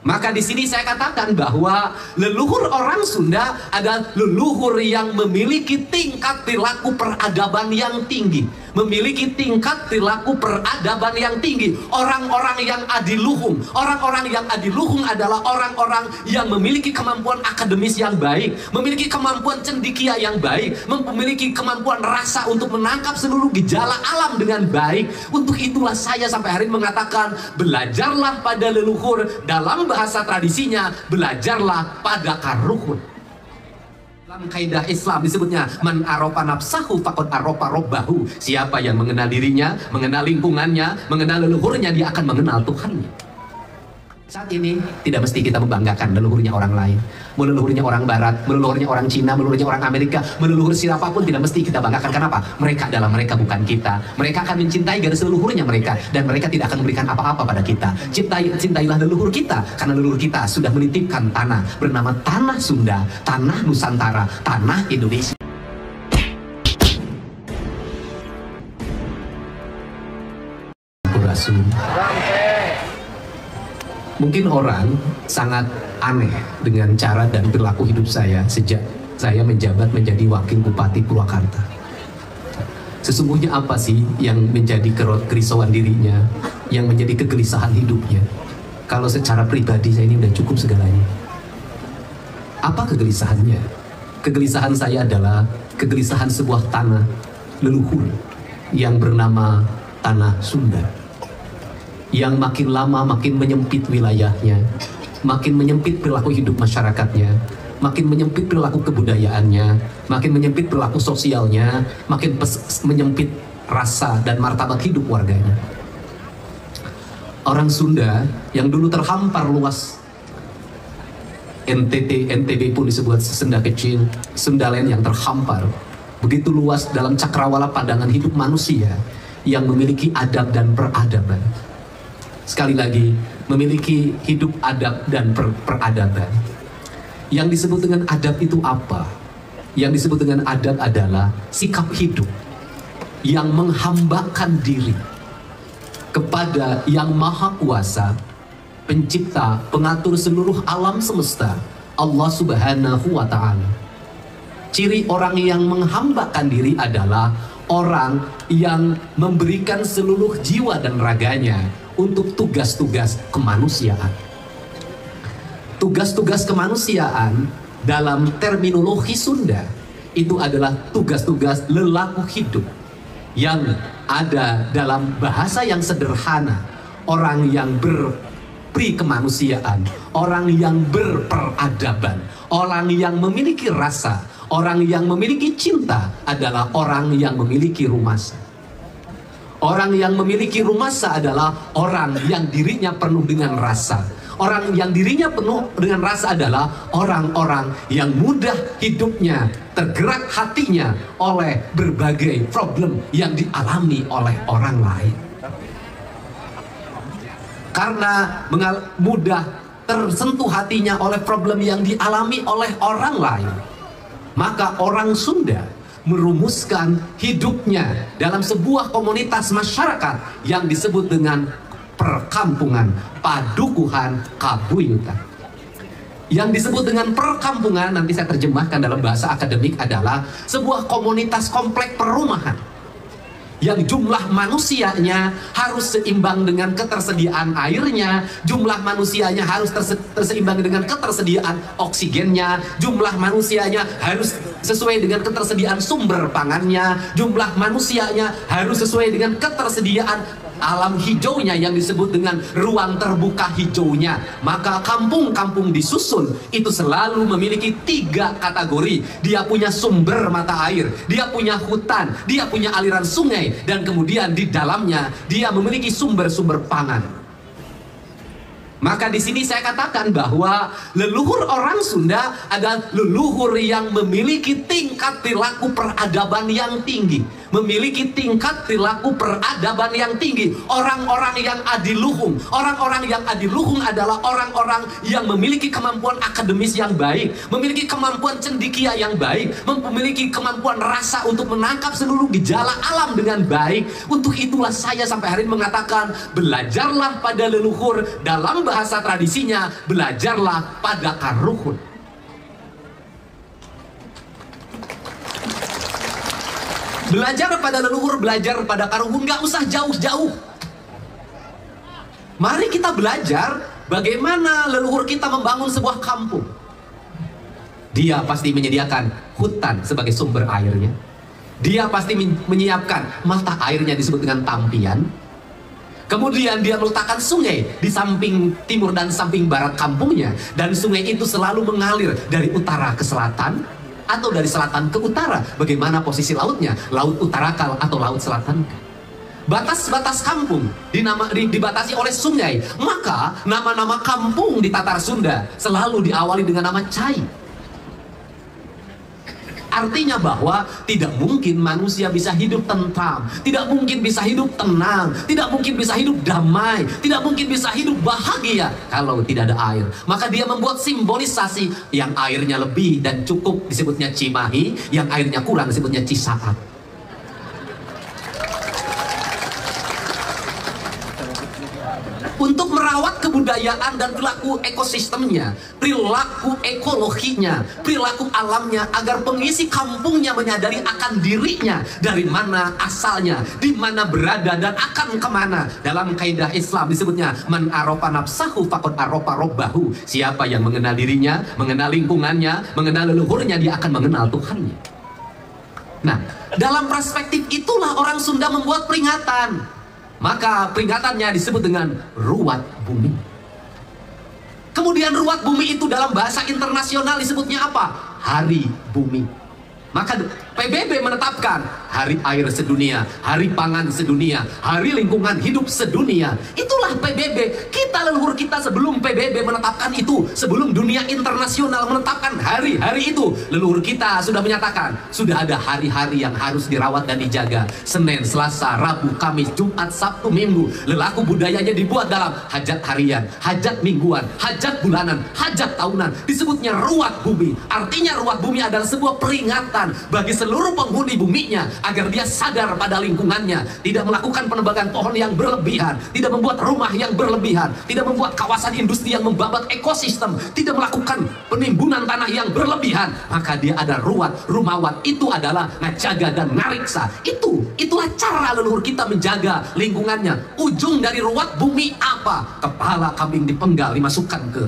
Maka di sini saya katakan bahwa leluhur orang Sunda adalah leluhur yang memiliki tingkat perilaku peradaban yang tinggi, memiliki tingkat perilaku peradaban yang tinggi. Orang-orang yang adiluhung, orang-orang yang adiluhung adalah orang-orang yang memiliki kemampuan akademis yang baik, memiliki kemampuan cendekia yang baik, memiliki kemampuan rasa untuk menangkap seluruh gejala alam dengan baik. Untuk itulah saya sampai hari ini mengatakan, belajarlah pada leluhur. Dalam bahasa tradisinya, belajarlah pada karuhun. Dalam kaidah Islam disebutnya man arofa nafsahu faqad arofa robbahu. Siapa yang mengenal dirinya, mengenal lingkungannya, mengenal leluhurnya, dia akan mengenal Tuhannya. Saat ini tidak mesti kita membanggakan leluhurnya orang lain, leluhurnya orang Barat, leluhurnya orang Cina, leluhurnya orang Amerika, leluhur siapapun tidak mesti kita banggakan. Kenapa? Mereka adalah mereka, bukan kita. Mereka akan mencintai garis leluhurnya mereka, dan mereka tidak akan memberikan apa-apa pada kita. Cintailah leluhur kita, karena leluhur kita sudah menitipkan tanah bernama tanah Sunda, tanah Nusantara, tanah Indonesia. Mungkin orang sangat aneh dengan cara dan perilaku hidup saya sejak saya menjabat menjadi Wakil Bupati Purwakarta. Sesungguhnya apa sih yang menjadi kerisauan dirinya, yang menjadi kegelisahan hidupnya? Kalau secara pribadi saya ini udah cukup segalanya. Apa kegelisahannya? Kegelisahan saya adalah kegelisahan sebuah tanah leluhur yang bernama tanah Sunda, yang makin lama makin menyempit wilayahnya, makin menyempit perilaku hidup masyarakatnya, makin menyempit perilaku kebudayaannya, makin menyempit perilaku sosialnya, makin menyempit rasa dan martabat hidup warganya. Orang Sunda yang dulu terhampar luas, NTB pun disebut Sunda kecil, Sundalen yang terhampar begitu luas dalam cakrawala pandangan hidup manusia yang memiliki adab dan peradaban. Sekali lagi, memiliki hidup adab dan peradaban. Yang disebut dengan adab itu apa? Yang disebut dengan adab adalah sikap hidup yang menghambakan diri kepada Yang Maha Kuasa, pencipta, pengatur seluruh alam semesta, Allah Subhanahu wa Ta'ala. Ciri orang yang menghambakan diri adalah orang yang memberikan seluruh jiwa dan raganya untuk tugas-tugas kemanusiaan. Tugas-tugas kemanusiaan dalam terminologi Sunda itu adalah tugas-tugas lelaku hidup yang ada dalam bahasa yang sederhana. Orang yang berperi kemanusiaan, orang yang berperadaban, orang yang memiliki rasa, orang yang memiliki cinta adalah orang yang memiliki rumasa. Orang yang memiliki rumasa adalah orang yang dirinya penuh dengan rasa. Orang yang dirinya penuh dengan rasa adalah orang-orang yang mudah hidupnya, tergerak hatinya oleh berbagai problem yang dialami oleh orang lain. Karena mudah tersentuh hatinya oleh problem yang dialami oleh orang lain, maka orang Sunda merumuskan hidupnya dalam sebuah komunitas masyarakat yang disebut dengan perkampungan, padukuhan, kabuyutan. Yang disebut dengan perkampungan, nanti saya terjemahkan dalam bahasa akademik, adalah sebuah komunitas komplek perumahan yang jumlah manusianya harus seimbang dengan ketersediaan airnya, jumlah manusianya harus seimbang dengan ketersediaan oksigennya, jumlah manusianya harus sesuai dengan ketersediaan sumber pangannya, jumlah manusianya harus sesuai dengan ketersediaan alam hijaunya yang disebut dengan ruang terbuka hijaunya. Maka kampung-kampung disusun itu selalu memiliki 3 kategori. Dia punya sumber mata air, dia punya hutan, dia punya aliran sungai, dan kemudian di dalamnya dia memiliki sumber-sumber pangan. Maka di sini saya katakan bahwa leluhur orang Sunda adalah leluhur yang memiliki tingkat perilaku peradaban yang tinggi, memiliki tingkat perilaku peradaban yang tinggi. Orang-orang yang adiluhung, orang-orang yang adiluhung adalah orang-orang yang memiliki kemampuan akademis yang baik, memiliki kemampuan cendekia yang baik, memiliki kemampuan rasa untuk menangkap seluruh gejala alam dengan baik. Untuk itulah saya sampai hari ini mengatakan, belajarlah pada leluhur. Dalam bahasa tradisinya, belajarlah pada karuhun. Belajar pada leluhur, belajar pada karuhun, nggak usah jauh-jauh. Mari kita belajar bagaimana leluhur kita membangun sebuah kampung. Dia pasti menyediakan hutan sebagai sumber airnya. Dia pasti menyiapkan mata airnya disebut dengan tampian. Kemudian dia meletakkan sungai di samping timur dan samping barat kampungnya. Dan sungai itu selalu mengalir dari utara ke selatan atau dari selatan ke utara. Bagaimana posisi lautnya? Laut utarakal atau laut selatan. Batas-batas kampung dibatasi oleh sungai. Maka nama-nama kampung di Tatar Sunda selalu diawali dengan nama Cai. Artinya bahwa tidak mungkin manusia bisa hidup tentram, tidak mungkin bisa hidup tenang, tidak mungkin bisa hidup damai, tidak mungkin bisa hidup bahagia kalau tidak ada air. Maka dia membuat simbolisasi, yang airnya lebih dan cukup disebutnya Cimahi, yang airnya kurang disebutnya Cisaat. Untuk merawat kebudayaan dan perilaku ekosistemnya, perilaku ekologinya, perilaku alamnya, agar pengisi kampungnya menyadari akan dirinya, dari mana asalnya, di mana berada, dan akan kemana. Dalam kaidah Islam disebutnya, man arofa nafsahu faqad arofa robbahu. Siapa yang mengenal dirinya, mengenal lingkungannya, mengenal leluhurnya, dia akan mengenal Tuhannya. Nah, dalam perspektif itulah orang Sunda membuat peringatan. Maka peringatannya disebut dengan ruwat bumi. Kemudian ruwat bumi itu dalam bahasa internasional disebutnya apa? Hari bumi. Maka PBB menetapkan hari air sedunia, hari pangan sedunia, hari lingkungan hidup sedunia. Itulah PBB. Kita leluhur kita sebelum PBB menetapkan itu, sebelum dunia internasional menetapkan hari-hari itu, leluhur kita sudah menyatakan, sudah ada hari-hari yang harus dirawat dan dijaga. Senin, Selasa, Rabu, Kamis, Jumat, Sabtu, Minggu. Lelaku budayanya dibuat dalam hajat harian, hajat mingguan, hajat bulanan, hajat tahunan. Disebutnya ruwat bumi. Artinya ruwat bumi adalah sebuah peringatan bagi seluruh penghuni buminya agar dia sadar pada lingkungannya, tidak melakukan penebangan pohon yang berlebihan, tidak membuat rumah yang berlebihan, tidak membuat kawasan industri yang membabat ekosistem, tidak melakukan penimbunan tanah yang berlebihan. Maka dia ada ruwat, rumawat. Itu adalah ngajaga dan ngariksa. Itulah cara leluhur kita menjaga lingkungannya. Ujung dari ruwat bumi apa? Kepala kambing dipenggal dimasukkan ke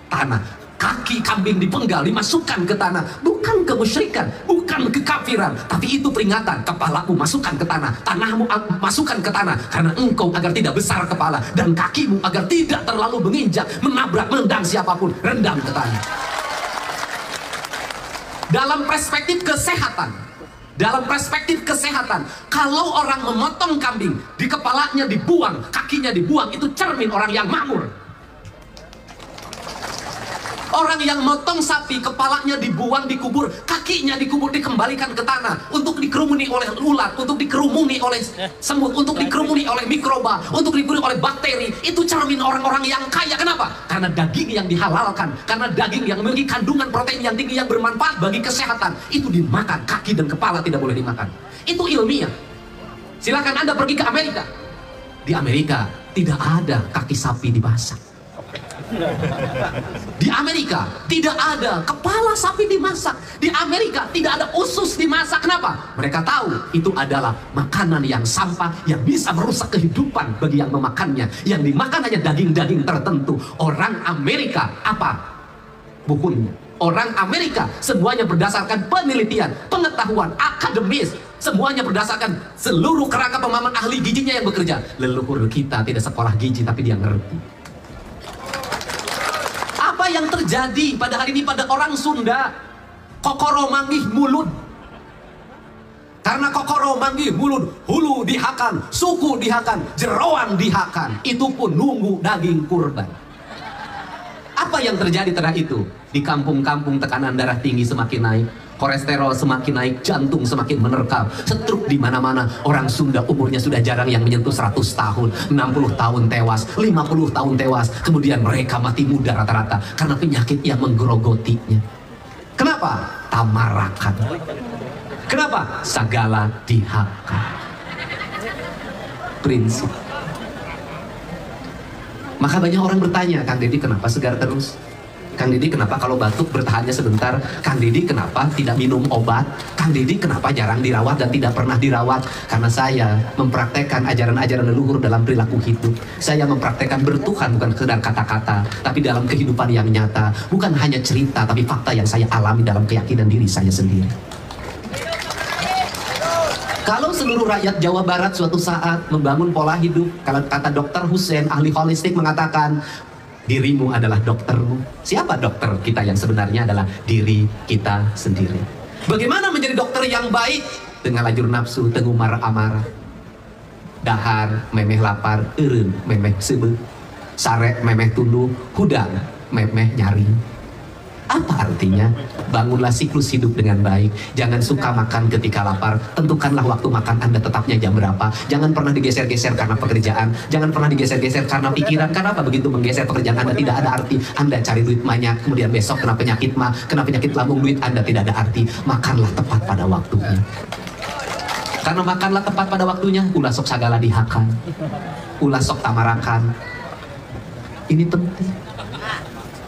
tanah, kaki kambing dipenggal dimasukkan ke tanah. Bukan kemusyrikan, bukan kekafiran, tapi itu peringatan. Kepalamu masukkan ke tanah, tanahmu masukkan ke tanah, karena engkau agar tidak besar kepala, dan kakimu agar tidak terlalu menginjak, menabrak, menendang siapapun, rendam ke tanah. Dalam perspektif kesehatan, kalau orang memotong kambing, di kepalanya dibuang, kakinya dibuang, itu cermin orang yang makmur. Orang yang motong sapi, kepalanya dibuang, dikubur, kakinya dikubur, dikembalikan ke tanah, untuk dikerumuni oleh ulat, untuk dikerumuni oleh semut, untuk dikerumuni oleh mikroba, untuk dikerumuni oleh bakteri. Itu cermin orang-orang yang kaya. Kenapa? Karena daging yang dihalalkan, karena daging yang memiliki kandungan protein yang tinggi, yang bermanfaat bagi kesehatan, itu dimakan. Kaki dan kepala tidak boleh dimakan. Itu ilmiah. Silakan Anda pergi ke Amerika. Di Amerika tidak ada kaki sapi dimasak. Di Amerika tidak ada kepala sapi dimasak. Di Amerika tidak ada usus dimasak. Kenapa? Mereka tahu itu adalah makanan yang sampah, yang bisa merusak kehidupan bagi yang memakannya. Yang dimakan hanya daging-daging tertentu. Orang Amerika apa? Bukunya. Orang Amerika semuanya berdasarkan penelitian, pengetahuan akademis. Semuanya berdasarkan seluruh kerangka pemahaman ahli gizinya yang bekerja. Leluhur kita tidak sekolah gizi, tapi dia ngerti. Apa yang terjadi pada hari ini pada orang Sunda? Kokoro manggih mulut. Karena kokoro manggih mulut, hulu dihakan, suku dihakan, jeroan dihakan. Itu pun nunggu daging kurban. Apa yang terjadi terhadap itu? Di kampung-kampung tekanan darah tinggi semakin naik, Kolesterol semakin naik, jantung semakin menerkam, stroke di mana-mana. Orang Sunda umurnya sudah jarang yang menyentuh 100 tahun, 60 tahun tewas, 50 tahun tewas. Kemudian mereka mati muda rata-rata karena penyakit yang menggerogotinya. Kenapa? Tamarakan. Kenapa? Sagala dihaka. Prinsip. Maka banyak orang bertanya, Kang Deddy kenapa segar terus? Kang Deddy kenapa kalau batuk bertahannya sebentar? Kang Deddy kenapa tidak minum obat? Kang Deddy kenapa jarang dirawat dan tidak pernah dirawat? Karena saya mempraktekkan ajaran-ajaran leluhur dalam perilaku hidup. Saya mempraktekkan bertuhan bukan sekedar kata-kata, tapi dalam kehidupan yang nyata. Bukan hanya cerita, tapi fakta yang saya alami dalam keyakinan diri saya sendiri. Kalau seluruh rakyat Jawa Barat suatu saat membangun pola hidup, kalau kata Dr. Hussein, ahli holistik mengatakan, dirimu adalah doktermu. Siapa dokter kita yang sebenarnya adalah diri kita sendiri. Bagaimana menjadi dokter yang baik? Dengan lajur nafsu, tengumar amarah. Dahar, memeh lapar, eureun, memeh seubeuh. Sare, memeh tunduh, hudang, memeh nyari. Apa artinya? Bangunlah siklus hidup dengan baik. Jangan suka makan ketika lapar. Tentukanlah waktu makan Anda tetapnya jam berapa. Jangan pernah digeser-geser karena pekerjaan. Jangan pernah digeser-geser karena pikiran. Karena apa? Begitu menggeser pekerjaan Anda tidak ada arti. Anda cari duit banyak, kemudian besok kena penyakit kena penyakit lambung, duit Anda tidak ada arti. Makanlah tepat pada waktunya. Karena makanlah tepat pada waktunya, ulah sok sagala dihakan. Ulah sok tamarakan. Ini penting.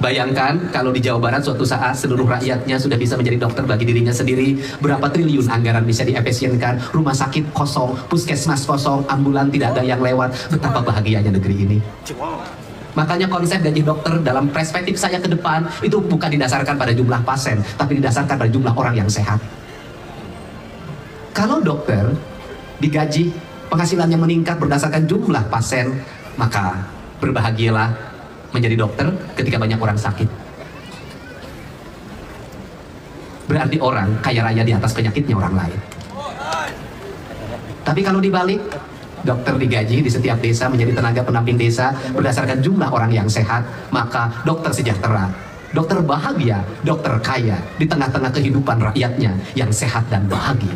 Bayangkan kalau di Jawa Barat suatu saat seluruh rakyatnya sudah bisa menjadi dokter bagi dirinya sendiri, berapa triliun anggaran bisa diefisienkan, rumah sakit kosong, puskesmas kosong, ambulan tidak ada yang lewat, betapa bahagianya negeri ini. Makanya konsep gaji dokter dalam perspektif saya ke depan itu bukan didasarkan pada jumlah pasien, tapi didasarkan pada jumlah orang yang sehat. Kalau dokter digaji, penghasilannya meningkat berdasarkan jumlah pasien, maka berbahagialah menjadi dokter ketika banyak orang sakit. Berarti orang kaya raya di atas penyakitnya orang lain. Tapi kalau dibalik, dokter digaji di setiap desa menjadi tenaga pendamping desa berdasarkan jumlah orang yang sehat, maka dokter sejahtera, dokter bahagia, dokter kaya di tengah-tengah kehidupan rakyatnya yang sehat dan bahagia.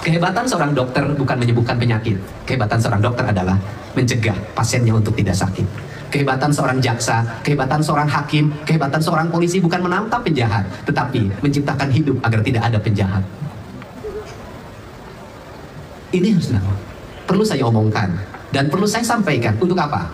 Kehebatan seorang dokter bukan menyembuhkan penyakit. Kehebatan seorang dokter adalah mencegah pasiennya untuk tidak sakit. Kehebatan seorang jaksa, kehebatan seorang hakim, kehebatan seorang polisi bukan menangkap penjahat, tetapi menciptakan hidup agar tidak ada penjahat. Ini harus perlu saya omongkan dan perlu saya sampaikan. Untuk apa?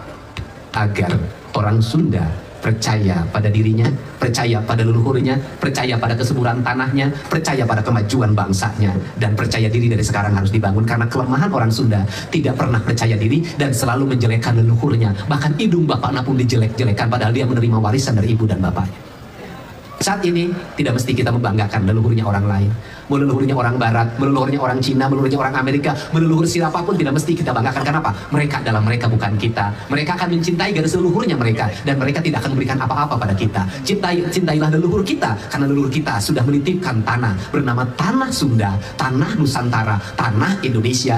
Agar orang Sunda percaya pada dirinya, percaya pada leluhurnya, percaya pada kesuburan tanahnya, percaya pada kemajuan bangsanya, dan percaya diri dari sekarang harus dibangun. Karena kelemahan orang Sunda tidak pernah percaya diri dan selalu menjelekkan leluhurnya. Bahkan hidung bapaknya pun dijelek-jelekan padahal dia menerima warisan dari ibu dan bapaknya. Saat ini tidak mesti kita membanggakan leluhurnya orang lain. Mau leluhurnya orang Barat, leluhurnya orang Cina, leluhurnya orang Amerika, leluhur siapapun tidak mesti kita banggakan. Kenapa? Mereka adalah mereka, bukan kita. Mereka akan mencintai garis leluhurnya mereka, dan mereka tidak akan memberikan apa-apa pada kita. Cintailah leluhur kita, karena leluhur kita sudah menitipkan tanah bernama Tanah Sunda, Tanah Nusantara, Tanah Indonesia.